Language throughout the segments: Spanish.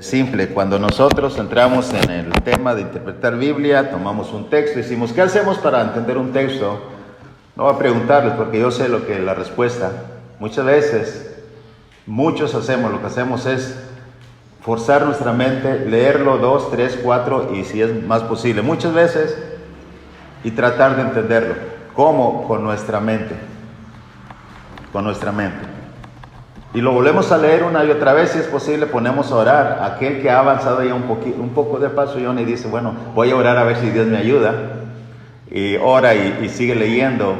Simple, cuando nosotros entramos en el tema de interpretar Biblia, tomamos un texto y decimos, ¿qué hacemos para entender un texto? No voy a preguntarles porque yo sé la respuesta. Muchas veces, lo que hacemos es forzar nuestra mente, leerlo 2, 3, 4 y si es más posible, muchas veces, y tratar de entenderlo. ¿Cómo? Con nuestra mente. Con nuestra mente. Y lo volvemos a leer una y otra vez, si es posible, ponemos a orar. Aquel que ha avanzado ya un poco de paso, y dice, bueno, voy a orar a ver si Dios me ayuda. Y ora y sigue leyendo.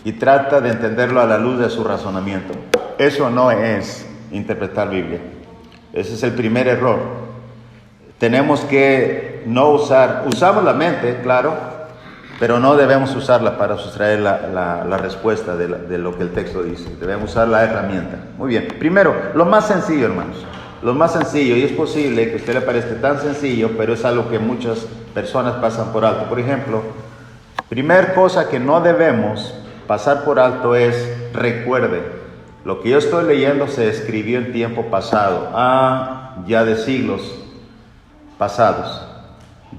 Y trata de entenderlo a la luz de su razonamiento. Eso no es interpretar Biblia. Ese es el primer error. Tenemos que no usamos la mente, claro, pero no debemos usarla para sustraer la respuesta de lo que el texto dice. Debemos usar la herramienta. Muy bien. Primero, lo más sencillo, hermanos. Lo más sencillo, y es posible que a usted le parezca tan sencillo, pero es algo que muchas personas pasan por alto. Por ejemplo, primer cosa que no debemos pasar por alto es, recuerde, lo que yo estoy leyendo se escribió en tiempo pasado, ya de siglos pasados.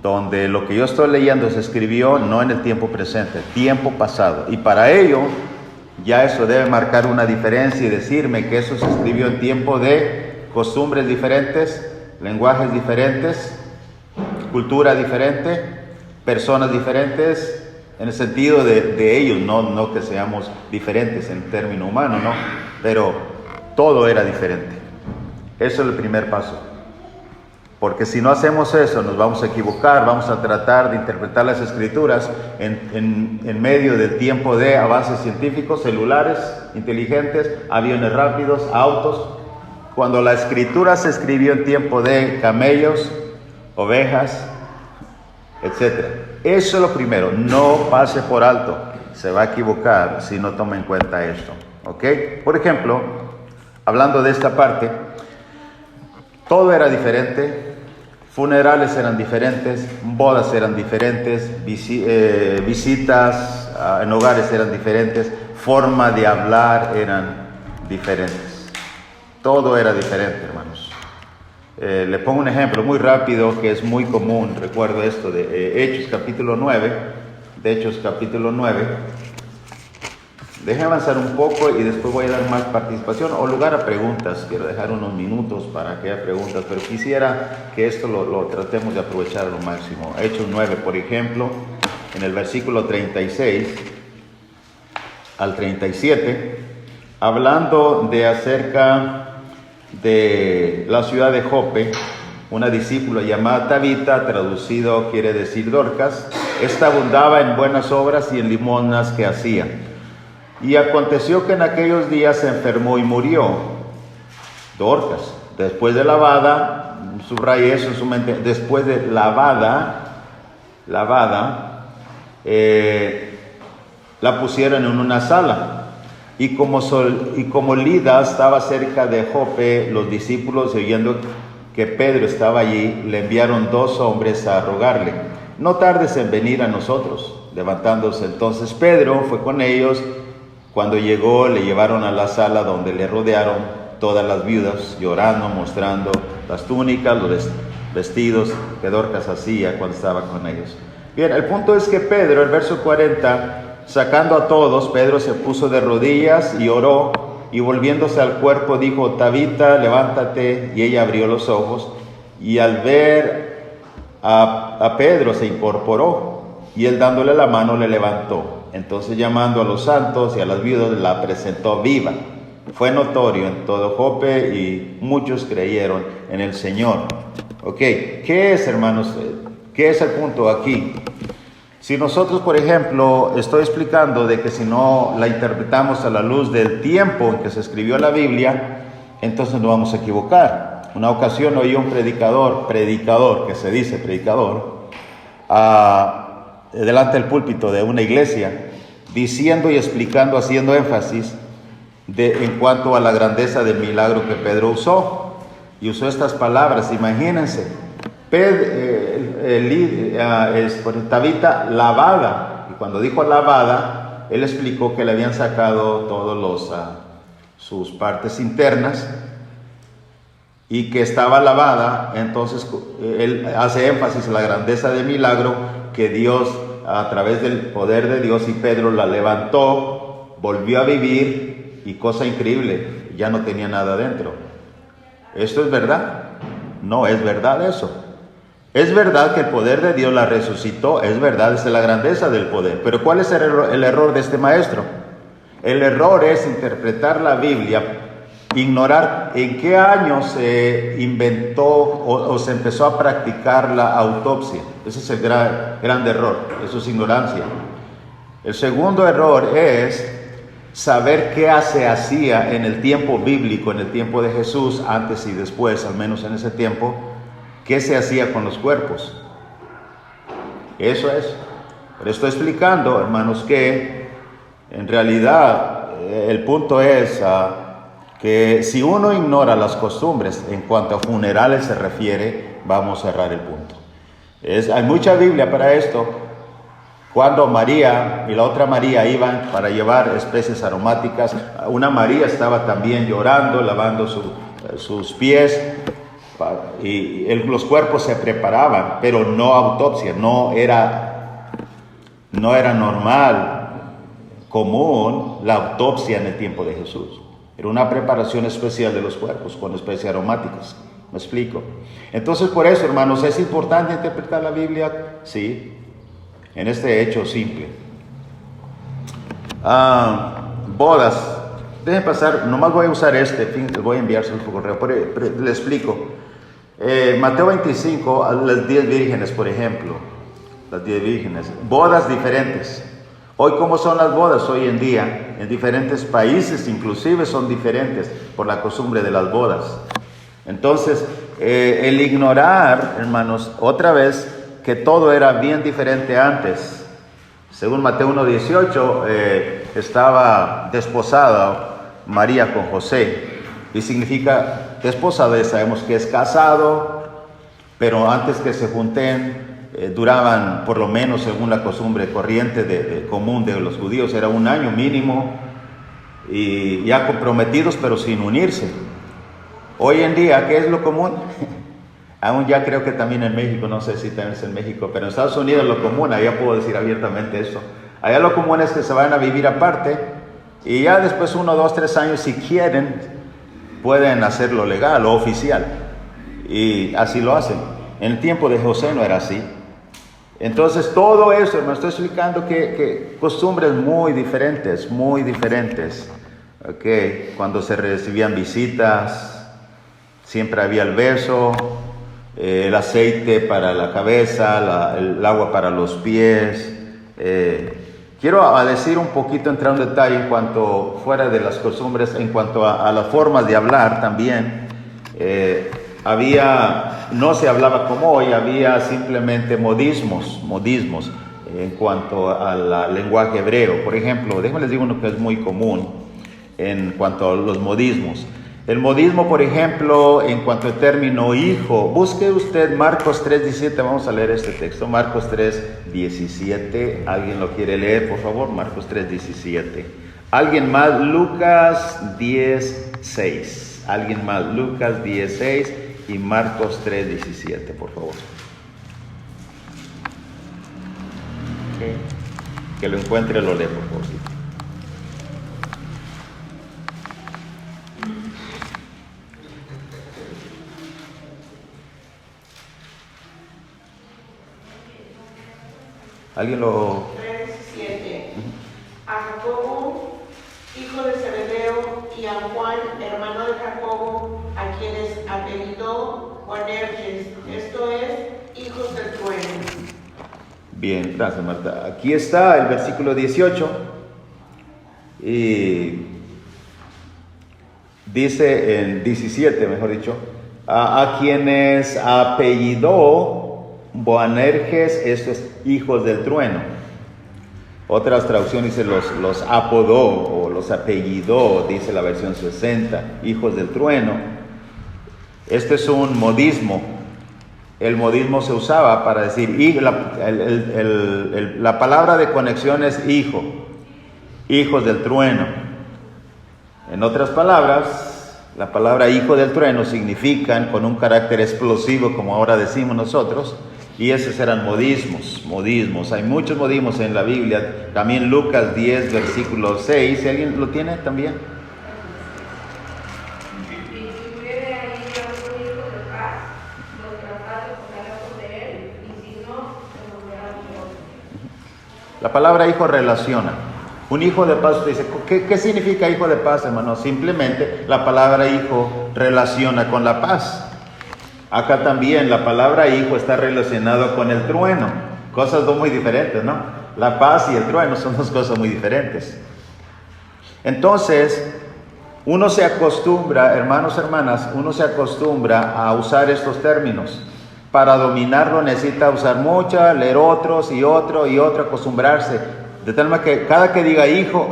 Donde lo que yo estoy leyendo se escribió no en el tiempo presente, tiempo pasado. Y para ello, ya eso debe marcar una diferencia y decirme que eso se escribió en tiempo de costumbres diferentes, lenguajes diferentes, cultura diferente, personas diferentes, en el sentido de ellos, no que seamos diferentes en término humano, no, pero todo era diferente. Eso es el primer paso. Porque si no hacemos eso, nos vamos a equivocar, vamos a tratar de interpretar las escrituras en medio del tiempo de avances científicos, celulares inteligentes, aviones rápidos, autos. Cuando la escritura se escribió en tiempo de camellos, ovejas, etc. Eso es lo primero, no pase por alto, se va a equivocar si no toma en cuenta esto. ¿Ok? Por ejemplo, hablando de esta parte, todo era diferente, funerales eran diferentes, bodas eran diferentes, visitas en hogares eran diferentes, forma de hablar eran diferentes. Todo era diferente, hermanos. Le pongo un ejemplo muy rápido que es muy común, recuerdo esto de Hechos capítulo 9, Deje avanzar un poco y después voy a dar más participación o lugar a preguntas. Quiero dejar unos minutos para que haya preguntas, pero quisiera que esto lo tratemos de aprovechar a lo máximo. Hechos 9, por ejemplo, en el versículo 36 al 37, hablando de acerca de la ciudad de Jope, una discípula llamada Tabita, traducido quiere decir Dorcas, esta abundaba en buenas obras y en limosnas que hacía. Y aconteció que en aquellos días se enfermó y murió. Dorcas, después de lavada, subrayé eso en su mente, después de lavada, la pusieron en una sala. Y como Lida estaba cerca de Jope, los discípulos, oyendo que Pedro estaba allí, le enviaron 2 hombres a rogarle: no tardes en venir a nosotros. Levantándose entonces Pedro fue con ellos. Cuando llegó, le llevaron a la sala donde le rodearon todas las viudas, llorando, mostrando las túnicas, los vestidos que Dorcas hacía cuando estaba con ellos. Bien, el punto es que Pedro, el verso 40, sacando a todos, Pedro se puso de rodillas y oró, y volviéndose al cuerpo dijo: Tabita, levántate. Y ella abrió los ojos, y al ver a Pedro se incorporó, y él dándole la mano le levantó. Entonces, llamando a los santos y a las viudas, la presentó viva. Fue notorio en todo Jope y muchos creyeron en el Señor. Ok, ¿qué es, hermanos? ¿Qué es el punto aquí? Si nosotros, por ejemplo, estoy explicando de que si no la interpretamos a la luz del tiempo en que se escribió la Biblia, entonces nos vamos a equivocar. Una ocasión oí un predicador, que se dice predicador, delante del púlpito de una iglesia, diciendo y explicando, haciendo énfasis en cuanto a la grandeza del milagro que Pedro usó. Y usó estas palabras, imagínense, Tabita lavada. Y cuando dijo lavada, él explicó que le habían sacado todos sus partes internas y que estaba lavada, entonces él hace énfasis en la grandeza del milagro que Dios, a través del poder de Dios, y Pedro la levantó, volvió a vivir, y cosa increíble, ya no tenía nada dentro. ¿Esto es verdad? No es verdad eso. Es verdad que el poder de Dios la resucitó, es verdad, esa es la grandeza del poder. Pero ¿cuál es el error de este maestro? El error es interpretar la Biblia, ignorar en qué año se inventó o se empezó a practicar la autopsia. Ese es el gran error, eso es ignorancia. El segundo error es saber qué se hacía en el tiempo bíblico, en el tiempo de Jesús, antes y después, al menos en ese tiempo, qué se hacía con los cuerpos. Eso es. Pero estoy explicando, hermanos, que en realidad el punto es que si uno ignora las costumbres en cuanto a funerales se refiere, vamos a cerrar el punto. Hay mucha Biblia para esto. Cuando María y la otra María iban para llevar especies aromáticas, una María estaba también llorando, lavando sus pies, y los cuerpos se preparaban, pero no autopsia, no era normal, común la autopsia en el tiempo de Jesús. Era una preparación especial de los cuerpos con especies aromáticas. ¿Me explico? Entonces, por eso, hermanos, ¿es importante interpretar la Biblia? Sí, en este hecho simple. Bodas. Dejen pasar, nomás voy a usar les voy a enviárselo por correo, pero le explico. Mateo 25, las 10 vírgenes, por ejemplo. Las 10 vírgenes. Bodas diferentes. Hoy, ¿cómo son las bodas hoy en día? En diferentes países, inclusive, son diferentes por la costumbre de las bodas. Entonces, el ignorar, hermanos, otra vez, que todo era bien diferente antes. Según Mateo 1:18, estaba desposada María con José. Y significa desposado, sabemos que es casado, pero antes que se junten, duraban por lo menos, según la costumbre corriente común de los judíos, era 1 año mínimo, y ya comprometidos pero sin unirse. Hoy en día, ¿qué es lo común? Aún ya creo que también en México, no sé si también es en México, pero en Estados Unidos lo común, allá puedo decir abiertamente eso, allá lo común es que se vayan a vivir aparte, y ya después 1, 2, 3 años, si quieren, pueden hacerlo legal o oficial, y así lo hacen. En el tiempo de José no era así. Entonces todo eso, me estoy explicando que costumbres muy diferentes, okay. Cuando se recibían visitas, siempre había el beso, el aceite para la cabeza, el agua para los pies. Quiero decir un poquito, entrar en detalle en cuanto, fuera de las costumbres, en cuanto a las formas de hablar también. No se hablaba como hoy, había simplemente modismos en cuanto al lenguaje hebreo. Por ejemplo, déjenme les digo uno que es muy común en cuanto a los modismos. El modismo, por ejemplo, en cuanto al término hijo, busque usted Marcos 3:17, vamos a leer este texto, Marcos 3:17, ¿alguien lo quiere leer, por favor? Marcos 3:17. ¿Alguien más? Lucas 10:6. ¿Alguien más? Lucas 10:6 y Marcos 3:17, por favor. Okay. Que lo encuentre, lo lee, por favor. ¿Alguien lo...? 3:17. A Jacobo, hijo de Zebedeo, y a Juan, hermano de Jacobo, a quienes apellidó Boanerges, esto es, hijos del trueno. Bien, gracias, Marta. Aquí está el versículo 18. Y dice en 17, mejor dicho, a quienes apellidó Boanerges, esto es, hijos del trueno. Otras traducciones dicen los apodó o los apellidó, dice la versión 60, hijos del trueno. Este es un modismo. El modismo se usaba para decir, la palabra de conexión es hijo, hijos del trueno. En otras palabras, La palabra hijo del trueno significan con un carácter explosivo, como ahora decimos nosotros, y esos eran modismos. Hay muchos modismos en la Biblia. También Lucas 10, versículo 6. ¿Si alguien lo tiene también? La palabra hijo relaciona. Un hijo de paz, dice, ¿qué significa hijo de paz, hermano? Simplemente la palabra hijo relaciona con la paz. Acá también la palabra hijo está relacionado con el trueno. Cosas muy diferentes, ¿no? La paz y el trueno son dos cosas muy diferentes. Entonces, uno se acostumbra, hermanos, hermanas, uno se acostumbra a usar estos términos. Para dominarlo necesita usar mucho, leer otros y otro, acostumbrarse. De tal manera que cada que diga hijo,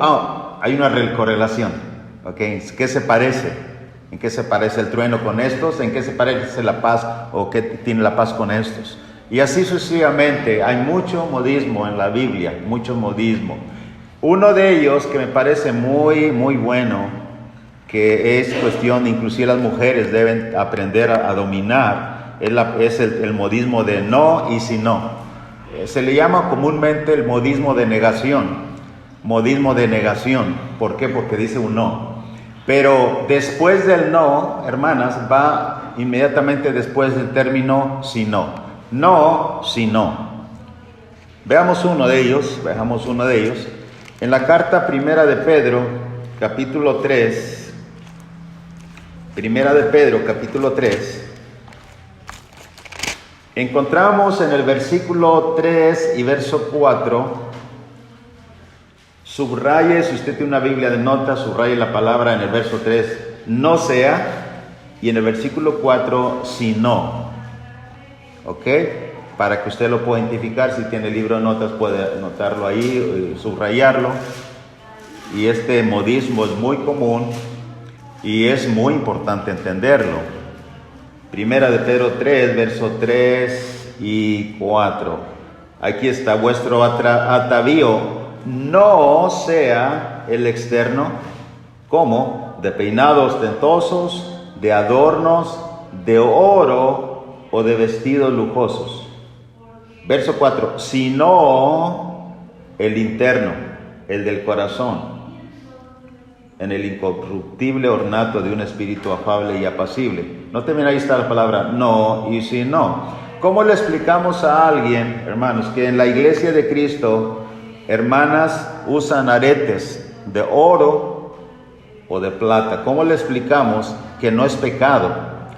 hay una correlación. ¿Okay? ¿Qué se parece? ¿En qué se parece el trueno con estos? ¿En qué se parece la paz o qué tiene la paz con estos? Y así sucesivamente. Hay mucho modismo en la Biblia, mucho modismo. Uno de ellos que me parece muy, muy bueno, que es cuestión, inclusive las mujeres deben aprender a dominar, es el modismo de no y si no. Se le llama comúnmente el modismo de negación. Modismo de negación. ¿Por qué? Porque dice un no. Pero después del no, hermanas, va inmediatamente después del término si no. No, si no. Veamos uno de ellos. En la carta primera de Pedro, capítulo 3. Primera de Pedro, capítulo 3. Encontramos en el versículo 3 y verso 4, subraye, si usted tiene una Biblia de notas, subraye la palabra en el verso 3, no sea, y en el versículo 4, si no. ¿Ok? Para que usted lo pueda identificar, si tiene el libro de notas puede anotarlo ahí, subrayarlo. Y este modismo es muy común y es muy importante entenderlo. Primera de Pedro 3, verso 3 y 4. Aquí está: vuestro atavío no sea el externo, como de peinados ostentosos, de adornos, de oro o de vestidos lujosos. Verso 4. Sino el interno, el del corazón, en el incorruptible ornato de un espíritu afable y apacible. Noten bien, ahí está la palabra no y si no. ¿Cómo le explicamos a alguien, hermanos, que en la iglesia de Cristo, hermanas usan aretes de oro o de plata? ¿Cómo le explicamos que no es pecado?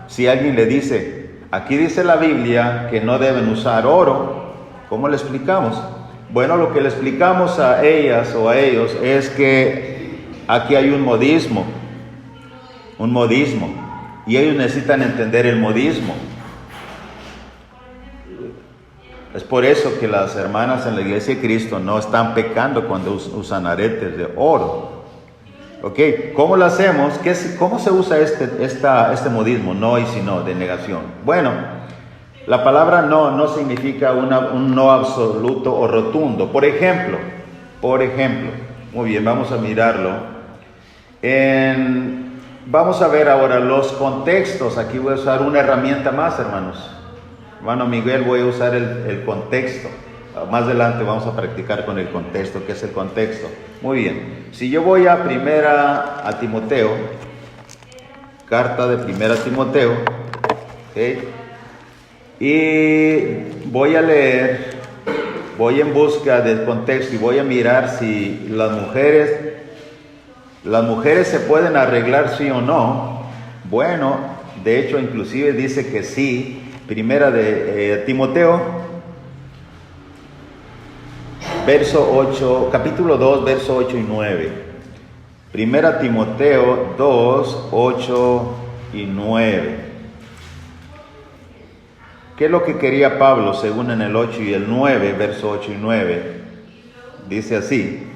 Si alguien le dice, aquí dice la Biblia que no deben usar oro, ¿cómo le explicamos? Bueno, lo que le explicamos a ellas o a ellos es que aquí hay un modismo, y ellos necesitan entender el modismo. Es por eso que las hermanas en la iglesia de Cristo no están pecando cuando usan aretes de oro. ¿Ok? ¿Cómo lo hacemos? ¿Cómo se usa este modismo, no y si no, de negación? Bueno, la palabra no significa un no absoluto o rotundo. Por ejemplo, muy bien, vamos a mirarlo. Vamos a ver ahora los contextos. Aquí voy a usar una herramienta más, hermanos. Hermano Miguel, voy a usar el contexto. Más adelante vamos a practicar con el contexto. ¿Qué es el contexto? Muy bien. Si yo voy a Timoteo, carta de primera Timoteo, ¿okay? Y voy a leer, voy en busca del contexto y voy a mirar si las mujeres se pueden arreglar, sí o no. Bueno, de hecho, inclusive dice que sí. Primera de Timoteo, verso 8, capítulo 2, verso 8 y 9. Primera Timoteo 2, 8 y 9. ¿Qué es lo que quería Pablo según en el 8 y el 9, verso 8 y 9? Dice así: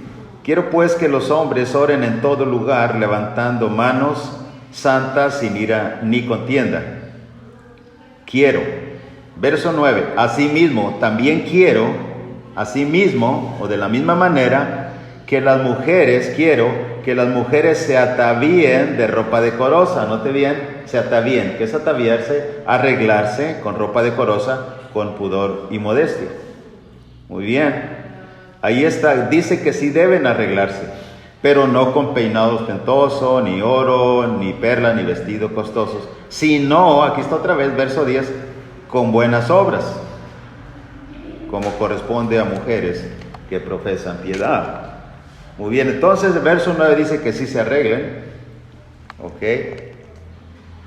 quiero pues que los hombres oren en todo lugar, levantando manos santas sin ira ni contienda. Quiero. Verso 9. Asimismo, también quiero, asimismo, o de la misma manera, que las mujeres, quiero que las mujeres se atavíen de ropa decorosa. Note bien, se atavíen. ¿Qué es ataviarse? Arreglarse con ropa decorosa, con pudor y modestia. Muy bien. Ahí está, dice que sí deben arreglarse, pero no con peinado ostentoso, ni oro, ni perla, ni vestido costosos, sino, aquí está otra vez, verso 10, con buenas obras, como corresponde a mujeres que profesan piedad. Muy bien, entonces el verso 9 dice que sí se arreglen, ¿ok?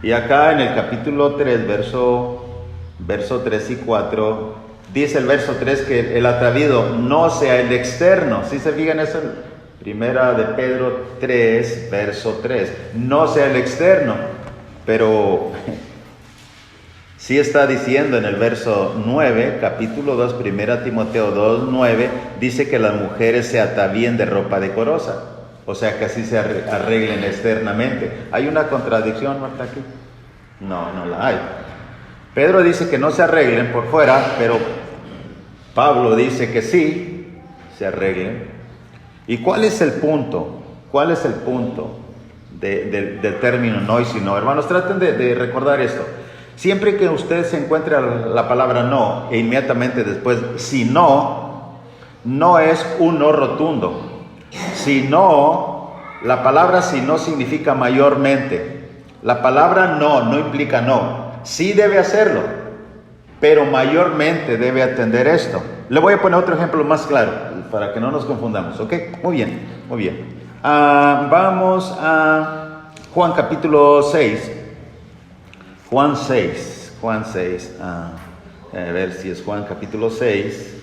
Y acá en el capítulo 3, verso 3 y 4, dice el verso 3 que el atavío no sea el externo. ¿Sí se fijan eso? Primera de Pedro 3, verso 3. No sea el externo. Pero sí está diciendo en el verso 9, capítulo 2, primera Timoteo 2, 9, dice que las mujeres se atavíen de ropa decorosa. O sea, que así se arreglen externamente. ¿Hay una contradicción, Marta, aquí? No, no la hay. Pedro dice que no se arreglen por fuera, pero Pablo dice que sí se arreglen. ¿Y cuál es el punto? ¿Cuál es el punto del término no y si no? Hermanos, traten de recordar esto. Siempre que usted se encuentre la palabra no e inmediatamente después si no, no es un no rotundo. Si no, la palabra si no significa mayormente. La palabra no implica no. Sí debe hacerlo, pero mayormente debe atender esto. Le voy a poner otro ejemplo más claro, para que no nos confundamos, ¿ok? Muy bien, muy bien. Vamos a Juan capítulo 6. Juan 6. A ver si es Juan capítulo 6.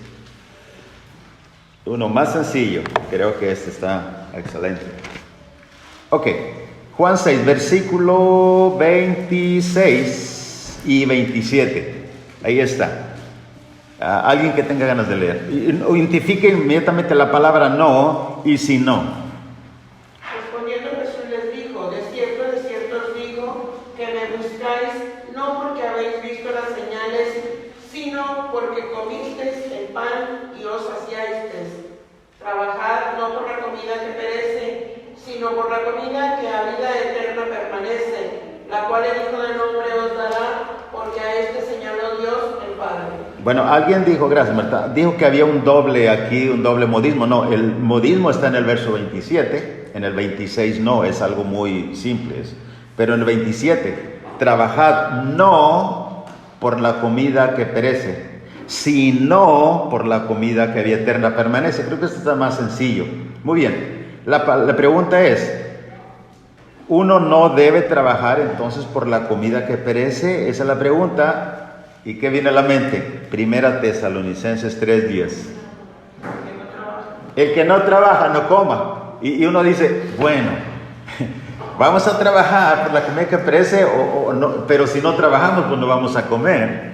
Uno más sencillo, creo que este está excelente. Ok, Juan 6, versículo 26 y 27. Ahí está. Alguien que tenga ganas de leer. Identifique inmediatamente la palabra no y si no. Respondiendo Jesús les dijo: de cierto os digo, que me buscáis no porque habéis visto las señales, sino porque comisteis el pan y os saciasteis. Trabajad no por la comida que perece, sino por la comida que a vida eterna permanece, la cual el Hijo del Hombre os dará, porque a este señaló Dios el Padre. Bueno, alguien dijo, gracias Marta, dijo que había un doble aquí, un doble modismo. No, el modismo está en el verso 27, en el 26 no, es algo muy simple. Pero en el 27, trabajad no por la comida que perece, sino por la comida que a vida eterna permanece. Creo que esto está más sencillo. Muy bien, la pregunta es, ¿uno no debe trabajar entonces por la comida que perece? Esa es la pregunta. ¿Y qué viene a la mente? Primera Tesalonicenses 3:10. El que no trabaja no coma. Y uno dice, bueno, vamos a trabajar por la comida que perece, o no, pero si no trabajamos, pues no vamos a comer.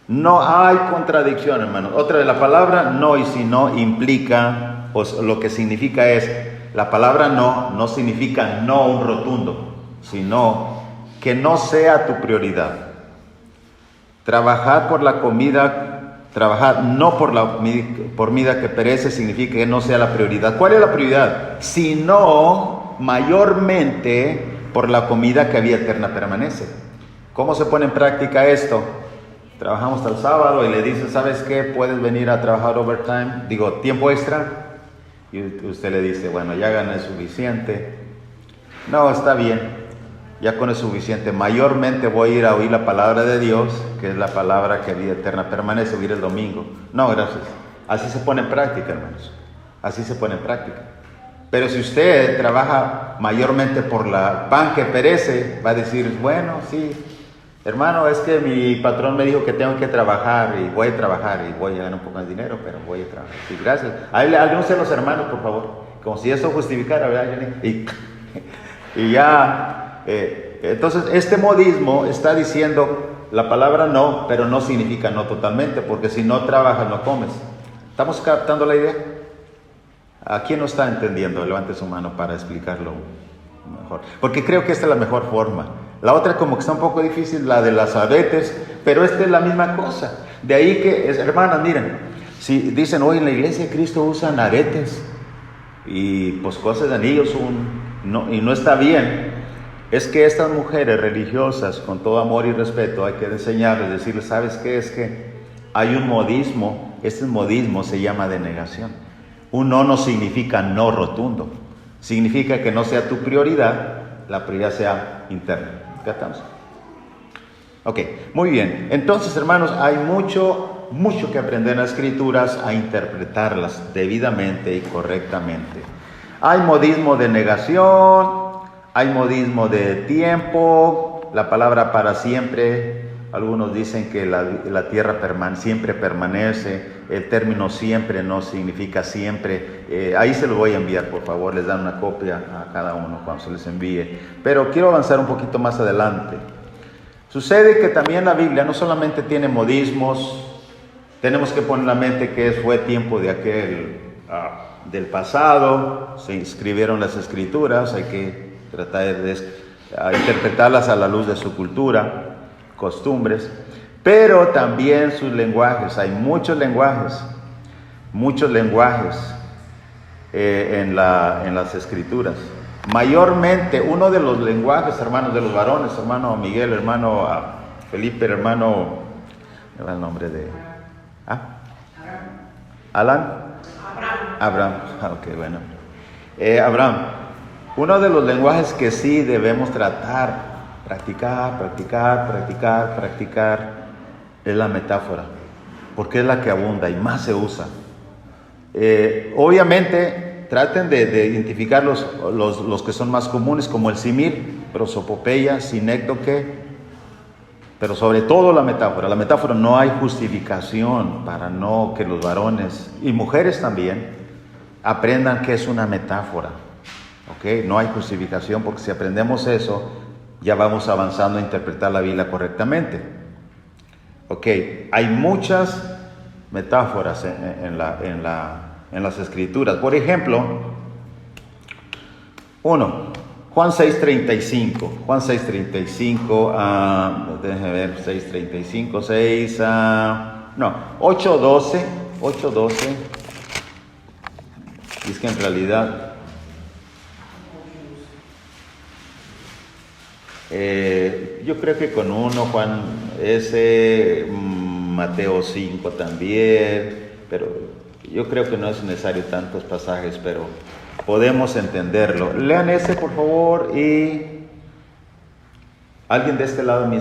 No hay contradicción, hermano. Otra de la palabra no y si no implica, o lo que significa es, la palabra no significa no un rotundo, sino que no sea tu prioridad. Trabajar por la comida, trabajar no por la comida que perece significa que no sea la prioridad. ¿Cuál es la prioridad? Sino mayormente por la comida que a vida eterna permanece. ¿Cómo se pone en práctica esto? Trabajamos hasta el sábado y le dice, ¿sabes qué? ¿Puedes venir a trabajar overtime? Digo, tiempo extra. Y usted le dice, bueno, ya gané suficiente. No, está bien. Ya con eso es suficiente. Mayormente voy a ir a oír la palabra de Dios, que es la palabra que a vida eterna permanece, oír el domingo. No, gracias. Así se pone en práctica, hermanos. Así se pone en práctica. Pero si usted trabaja mayormente por la pan que perece, va a decir, bueno, sí, hermano, es que mi patrón me dijo que tengo que trabajar y voy a trabajar y voy a ganar un poco de dinero, pero voy a trabajar. Sí, gracias. Algunos de los hermanos, por favor, como si eso justificara, ¿verdad? Y ya... entonces este modismo está diciendo la palabra no, pero no significa no totalmente, porque si no trabajas no comes. ¿Estamos captando la idea? ¿A quién no está entendiendo? Levante su mano para explicarlo mejor, porque creo que esta es la mejor forma. La otra como que está un poco difícil, la de las aretes, pero esta es la misma cosa. De ahí que, hermanas, miren, si dicen hoy en la iglesia de Cristo usan aretes, y pues cosas de anillos, y no está bien. Es que estas mujeres religiosas, con todo amor y respeto, hay que enseñarles, decirles, ¿sabes qué? Es que hay un modismo, este modismo se llama denegación. Un no significa no rotundo, significa que no sea tu prioridad, la prioridad sea interna. ¿Captamos? Ok, muy bien. Entonces, hermanos, hay mucho que aprender en las Escrituras, a interpretarlas debidamente y correctamente. Hay modismo de negación, hay modismo de tiempo, la palabra para siempre, algunos dicen que la tierra siempre permanece, el término siempre no significa siempre. Ahí se lo voy a enviar, por favor, les dan una copia a cada uno cuando se les envíe. Pero quiero avanzar un poquito más adelante. Sucede que también la Biblia no solamente tiene modismos, tenemos que poner en la mente que fue tiempo de del pasado, se escribieron las Escrituras, hay que tratar de interpretarlas a la luz de su cultura, costumbres, pero también sus lenguajes. Hay muchos lenguajes en las Escrituras. Mayormente, uno de los lenguajes, hermanos, de los varones, hermano Miguel, hermano Felipe, hermano, ¿me va el nombre de? ¿Alan? Abraham. Ok, bueno. Abraham, uno de los lenguajes que sí debemos practicar, es la metáfora, porque es la que abunda y más se usa. Obviamente, traten de identificar los que son más comunes, como el simil, prosopopeya, sinécdoque, pero sobre todo la metáfora. La metáfora, no hay justificación para no que los varones y mujeres también aprendan que es una metáfora. ¿Ok? No hay justificación, porque si aprendemos eso, ya vamos avanzando a interpretar la Biblia correctamente. ¿Ok? Hay muchas metáforas en las Escrituras. Por ejemplo, Juan 6:35. Juan 6:35, déjenme ver, 6:35, 8:12. 8:12. Y es que en realidad, yo creo que con Juan Mateo 5 también, pero yo creo que no es necesario tantos pasajes, pero podemos entenderlo. Lean ese, por favor, y alguien de este lado,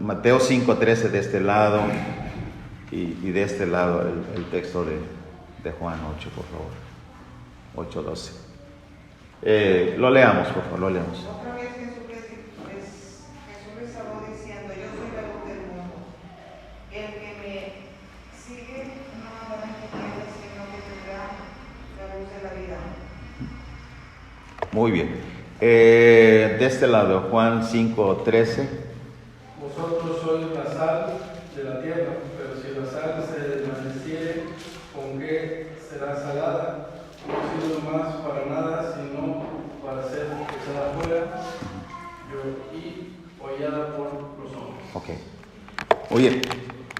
Mateo 5:13 de este lado, y de este lado el texto de Juan 8, por favor. 8:12. Lo leamos, por favor, lo leamos. Otra vez Jesús les habló diciendo: yo soy la luz del mundo. El que me sigue no andará en tinieblas, sino que tendrá la luz de la vida. Muy bien. De este lado, Juan 5:13. Vosotros sois la sal de la tierra, pero si la sal se desvaneciere, ¿con qué será salada? No sirve más para nada, sino para ser echada fuera y hollada por los hombres. Ok. Oye,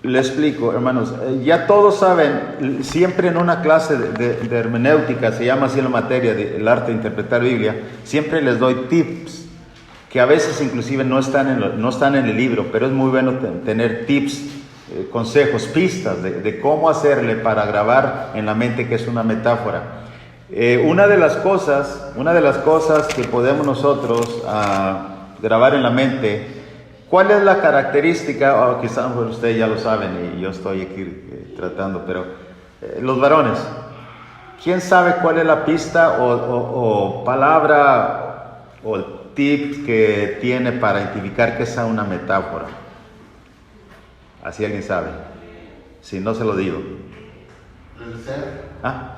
le explico, hermanos. Ya todos saben, siempre en una clase de hermenéutica, se llama así la materia del arte de interpretar Biblia, siempre les doy tips, que a veces inclusive no están en el libro, pero es muy bueno tener tips, consejos, pistas de cómo hacerle para grabar en la mente que es una metáfora. Una de las cosas que podemos nosotros grabar en la mente, ¿cuál es la característica? Quizás ustedes ya lo saben y yo estoy aquí tratando, pero los varones, ¿quién sabe cuál es la pista o palabra o el tip que tiene para identificar que es una metáfora? ¿Así alguien sabe? Si no, se lo digo. El ser.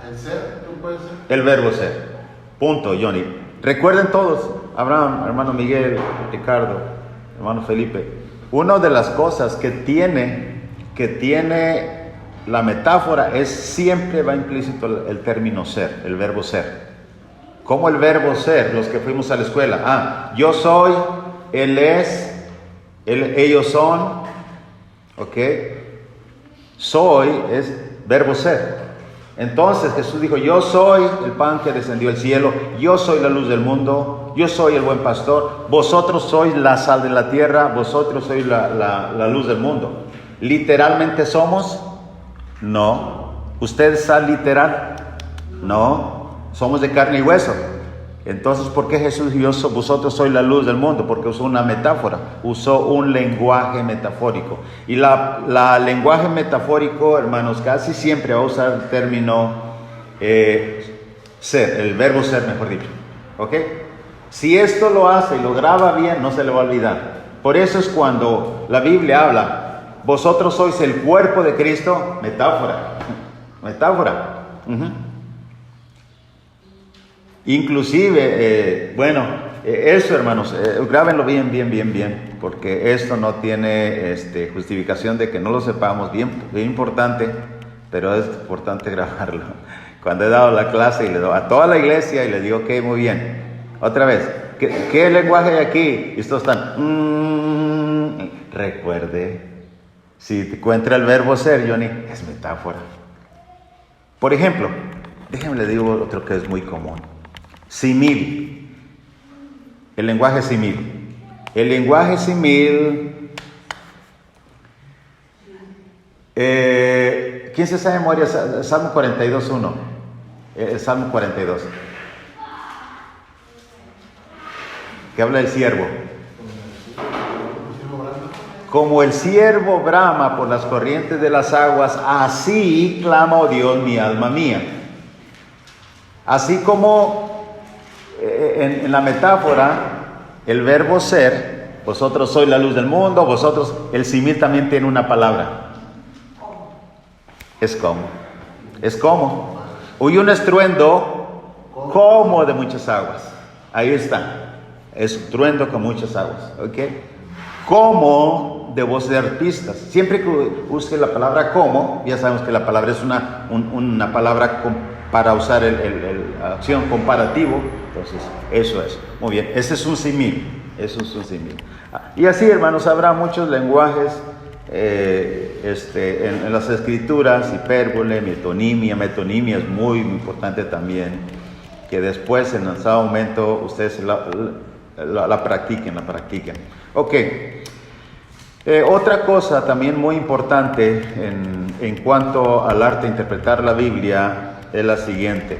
El ser, ¿tú puedes ser? El verbo ser. Punto, Johnny. Recuerden todos, Abraham, hermano Miguel, Ricardo, hermano Felipe, una de las cosas que tiene la metáfora es siempre va implícito el término ser, el verbo ser. ¿Cómo el verbo ser? Los que fuimos a la escuela. Yo soy, él es, ellos son, ¿ok? Soy es verbo ser. Entonces Jesús dijo, yo soy el pan que descendió del cielo, yo soy la luz del mundo, yo soy el buen pastor, vosotros sois la sal de la tierra, vosotros sois la luz del mundo. ¿Literalmente somos? No. ¿Usted es sal literal? No. Somos de carne y hueso. Entonces, ¿por qué Jesús dijo, vosotros sois la luz del mundo? Porque usó una metáfora, usó un lenguaje metafórico. Y la lenguaje metafórico, hermanos, casi siempre va a usar el término ser, el verbo ser, mejor dicho. ¿Ok? Si esto lo hace y lo graba bien, no se le va a olvidar. Por eso es cuando la Biblia habla, vosotros sois el cuerpo de Cristo, metáfora. Metáfora. Inclusive, eso, hermanos, grábenlo bien, porque esto no tiene justificación de que no lo sepamos, bien importante, pero es importante grabarlo. Cuando he dado la clase y le doy a toda la iglesia y le digo, ok, muy bien, otra vez, ¿qué lenguaje hay aquí? Y estos están, recuerde, si te encuentra el verbo ser, Johnny, es metáfora. Por ejemplo, déjenme le digo otro que es muy común. Simil. El lenguaje simil. El lenguaje simil. ¿Quién se sabe de memoria? Salmo 42.1. Salmo 42. Que habla del siervo. Como el siervo brama por las corrientes de las aguas, así clama, oh Dios, mi alma mía. Así como en la metáfora, el verbo ser, vosotros sois la luz del mundo, vosotros, el simil también tiene una palabra. Es como. Es como. Hubo un estruendo como de muchas aguas. Ahí está. Es un estruendo con muchas aguas. ¿Ok? Como de voz de artistas. Siempre que use la palabra como, ya sabemos que la palabra es una palabra para usar la acción comparativo. Entonces, eso es. Muy bien, ese es un simil. Eso es un simil. Y así, hermanos, habrá muchos lenguajes en las escrituras, hipérbole, metonimia es muy importante también, que después en el momento ustedes la practiquen. Ok. Otra cosa también muy importante en cuanto al arte de interpretar la Biblia es la siguiente.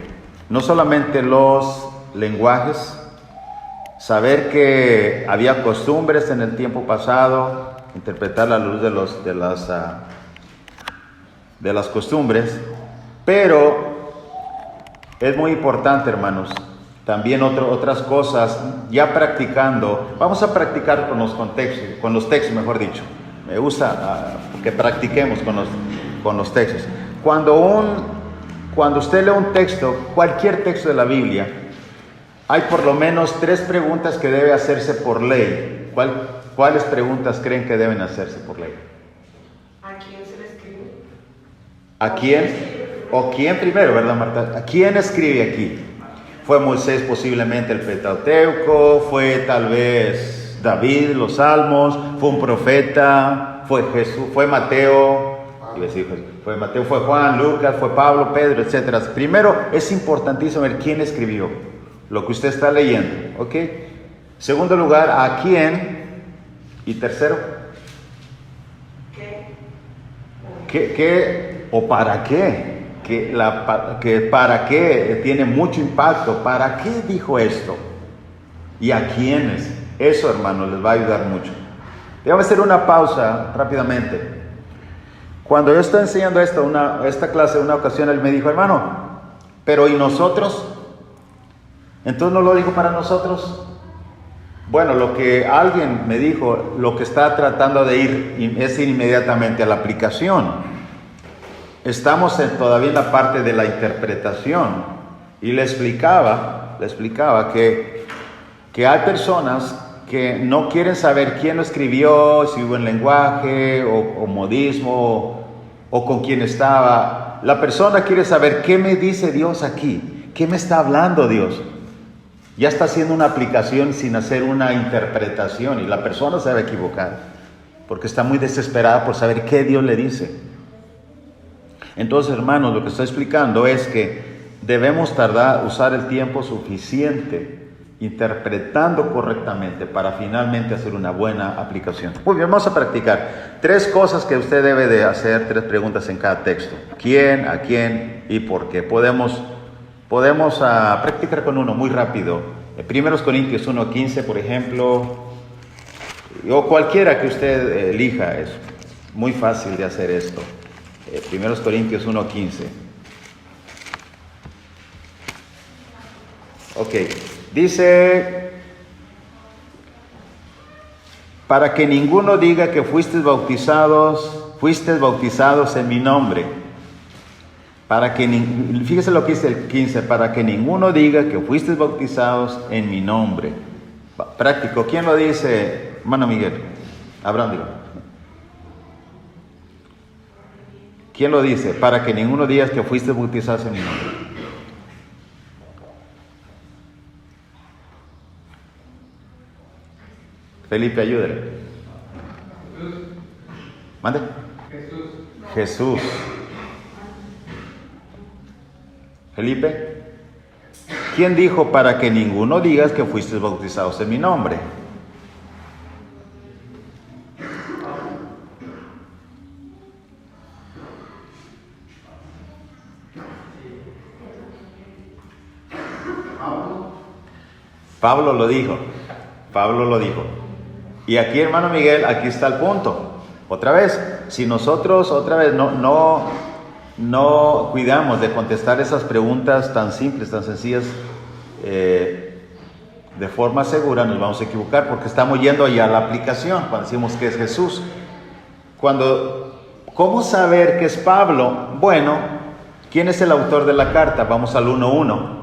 No solamente los lenguajes, saber que había costumbres en el tiempo pasado, interpretar la luz de las costumbres, pero es muy importante, hermanos, también otras cosas, ya practicando. Vamos a practicar con los textos, mejor dicho. Me gusta que practiquemos con los textos. Cuando usted lee un texto, cualquier texto de la Biblia, hay por lo menos 3 preguntas que debe hacerse por ley. ¿Cuáles preguntas creen que deben hacerse por ley? ¿A quién se le escribe? ¿A quién? ¿O quién primero, verdad, Marta? ¿A quién escribe aquí? ¿Fue Moisés posiblemente el Pentateuco? ¿Fue tal vez David, los Salmos? ¿Fue un profeta? ¿Fue Jesús? ¿Fue Mateo? Fue Mateo, fue Juan, Lucas, fue Pablo, Pedro, etc. Primero, es importantísimo ver quién escribió lo que usted está leyendo, ¿ok? Segundo lugar, ¿a quién? Y tercero, ¿qué o para qué? Que para qué tiene mucho impacto. ¿Para qué dijo esto? ¿Y a quiénes? Eso, hermanos, les va a ayudar mucho. Déjame hacer una pausa rápidamente. Cuando yo estaba enseñando esta clase, una ocasión él me dijo, hermano, pero ¿y nosotros? Entonces no lo dijo para nosotros. Bueno, lo que alguien me dijo, lo que está tratando de ir es ir inmediatamente a la aplicación. Estamos todavía en la parte de la interpretación. Y le explicaba que hay personas que no quieren saber quién lo escribió, si hubo en lenguaje o modismo o con quién estaba. La persona quiere saber qué me dice Dios aquí, qué me está hablando Dios. Ya está haciendo una aplicación sin hacer una interpretación y la persona se va a equivocar porque está muy desesperada por saber qué Dios le dice. Entonces, hermanos, lo que estoy explicando es que debemos usar el tiempo suficiente interpretando correctamente para finalmente hacer una buena aplicación. Muy bien, vamos a practicar 3 cosas que usted debe de hacer, 3 preguntas en cada texto. ¿Quién, a quién y por qué? Podemos practicar con uno muy rápido. 1 Corintios 1:15, por ejemplo, o cualquiera que usted elija, es muy fácil de hacer esto. 1 Corintios 1:15. Ok, dice, para que ninguno diga que fuisteis bautizados en mi nombre. Fíjese lo que dice el 15, para que ninguno diga que fuisteis bautizados en mi nombre. Práctico, ¿quién lo dice? Hermano Miguel, Abraham, digo. ¿Quién lo dice? Para que ninguno diga que fuisteis bautizados en mi nombre. Felipe, ayúdale. ¿Mande? Jesús. Felipe, ¿quién dijo para que ninguno digas que fuisteis bautizados en mi nombre? Pablo lo dijo. Y aquí, hermano Miguel, aquí está el punto. Otra vez, si nosotros no cuidamos de contestar esas preguntas tan simples, tan sencillas, de forma segura, nos vamos a equivocar porque estamos yendo ya a la aplicación cuando decimos que es Jesús. ¿Cómo saber que es Pablo? Bueno, ¿quién es el autor de la carta? Vamos al 1:1.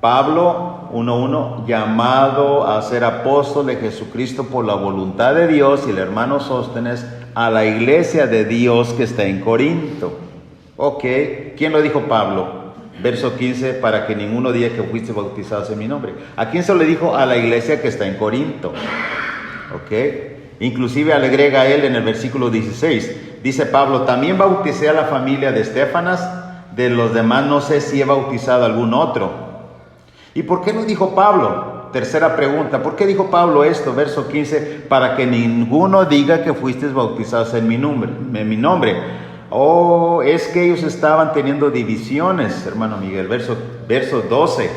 Pablo, 1:1, llamado a ser apóstol de Jesucristo por la voluntad de Dios, y el hermano Sóstenes, a la iglesia de Dios que está en Corinto. Ok, ¿quién lo dijo Pablo? Verso 15, para que ninguno diga que fuiste bautizados en mi nombre. ¿A quién se lo dijo? A la iglesia que está en Corinto. Ok, inclusive le agrega él en el versículo 16, dice Pablo, también bauticé a la familia de Estéfanas, de los demás no sé si he bautizado a algún otro. ¿Y por qué lo dijo Pablo? Tercera pregunta, ¿por qué dijo Pablo esto? Verso 15, para que ninguno diga que fuisteis bautizados en mi nombre. Oh, es que ellos estaban teniendo divisiones, hermano Miguel. Verso 12,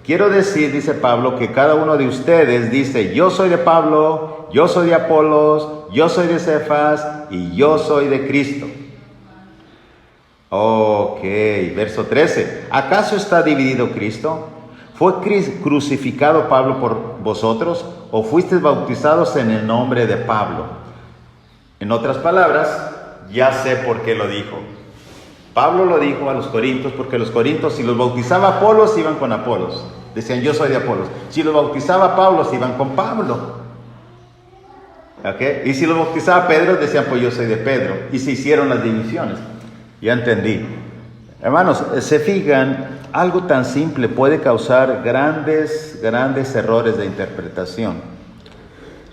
quiero decir, dice Pablo, que cada uno de ustedes dice, yo soy de Pablo, yo soy de Apolos, yo soy de Cefas y yo soy de Cristo. Ok, verso 13, ¿acaso está dividido Cristo? ¿Fue crucificado Pablo por vosotros o fuisteis bautizados en el nombre de Pablo? En otras palabras, ya sé por qué lo dijo. Pablo lo dijo a los corintios porque los corintios, si los bautizaba Apolos, iban con Apolos. Decían, yo soy de Apolos. Si los bautizaba Pablo, iban con Pablo. ¿Okay? Y si los bautizaba Pedro, decían, pues yo soy de Pedro. Y se hicieron las divisiones. Ya entendí. Hermanos, se fijan, algo tan simple puede causar grandes errores de interpretación.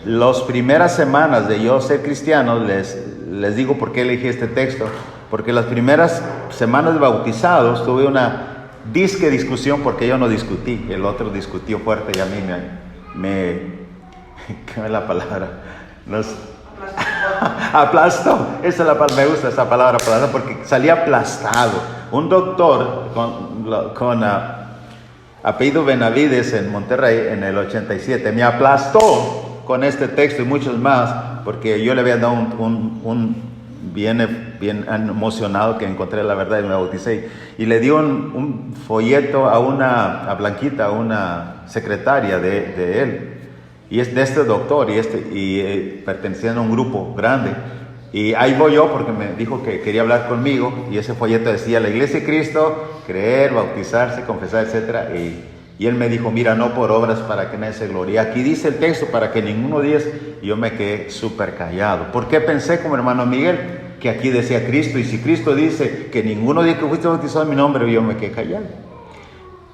Las primeras semanas de yo ser cristiano, les digo por qué elegí este texto, porque las primeras semanas de bautizados tuve una discusión porque yo no discutí, el otro discutió fuerte y a mí ¿qué es la palabra? Aplastó, esa es la palabra, me gusta esa palabra, aplastó, porque salía aplastado. Un doctor con apellido Benavides en Monterrey en el 87 me aplastó con este texto y muchos más, porque yo le había dado un bien emocionado que encontré la verdad y me bauticé, y le dio un folleto a Blanquita, a una secretaria de él, y es de este doctor y perteneciendo a un grupo grande. Y ahí voy yo porque me dijo que quería hablar conmigo, y ese folleto decía la iglesia de Cristo, creer, bautizarse, confesar, etc. Y él me dijo, mira, no por obras para que nadie se glorie. Aquí dice el texto para que ninguno diga, y yo me quedé súper callado. ¿Por qué pensé como hermano Miguel que aquí decía Cristo? Y si Cristo dice que ninguno diga que fuiste bautizado en mi nombre, yo me quedé callado.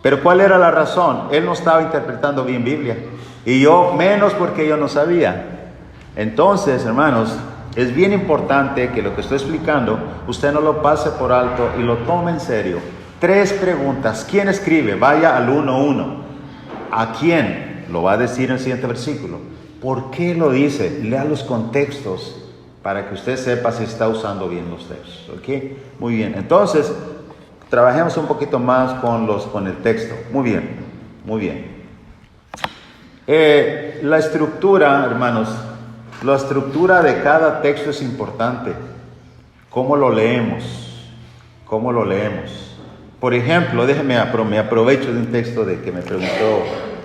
Pero ¿cuál era la razón? Él no estaba interpretando bien Biblia, y yo menos porque yo no sabía. Entonces, hermanos, Es bien importante que lo que estoy explicando, usted no lo pase por alto y lo tome en serio. 3 preguntas. ¿Quién escribe? Vaya al 1:1. ¿A quién? Lo va a decir en el siguiente versículo. ¿Por qué lo dice? Lea los contextos para que usted sepa si está usando bien los textos. ¿Ok? Muy bien. Entonces, trabajemos un poquito más con el texto. Muy bien. Muy bien. La estructura, hermanos, la estructura de cada texto es importante. ¿Cómo lo leemos? ¿Cómo lo leemos? Por ejemplo, me aprovecho de un texto de que me preguntó,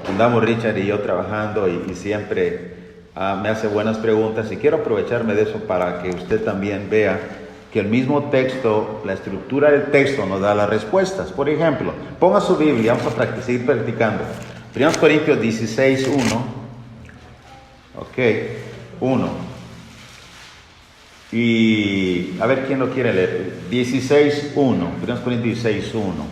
andamos Richard y yo trabajando y siempre me hace buenas preguntas y quiero aprovecharme de eso para que usted también vea que el mismo texto, la estructura del texto nos da las respuestas. Por ejemplo, ponga su Biblia, vamos a seguir practicando. 1 Corintios 16:1. Ok, 1. Y a ver quién lo quiere leer. 16:1. 1 Corintios 16:1.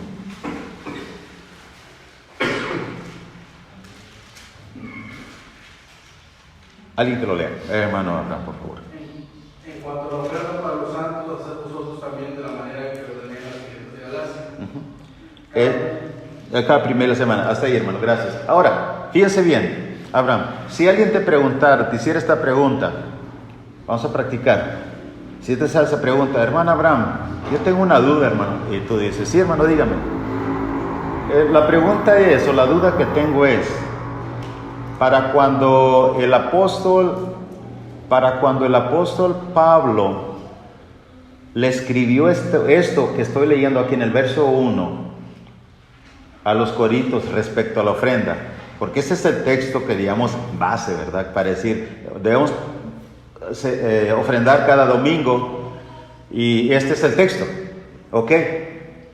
Alguien que lo lea. Hermano Abraham, por favor. En cuanto a la oferta para los santos, haced vosotros también de la manera que ordené a las iglesias de Galacia. Cada primera semana, hasta ahí, hermano, gracias. Ahora, fíjense bien, Abraham, si alguien te preguntara, te hiciera esta pregunta, vamos a practicar. Si te sale esa pregunta, hermano Abraham, yo tengo una duda, hermano, y tú dices, sí, hermano, dígame. La pregunta es, o la duda que tengo es, para cuando el apóstol Pablo le escribió esto que estoy leyendo aquí en el verso 1, a los Corintios respecto a la ofrenda, porque ese es el texto que digamos base, ¿verdad? Para decir, debemos ofrendar cada domingo y este es el texto, ¿ok?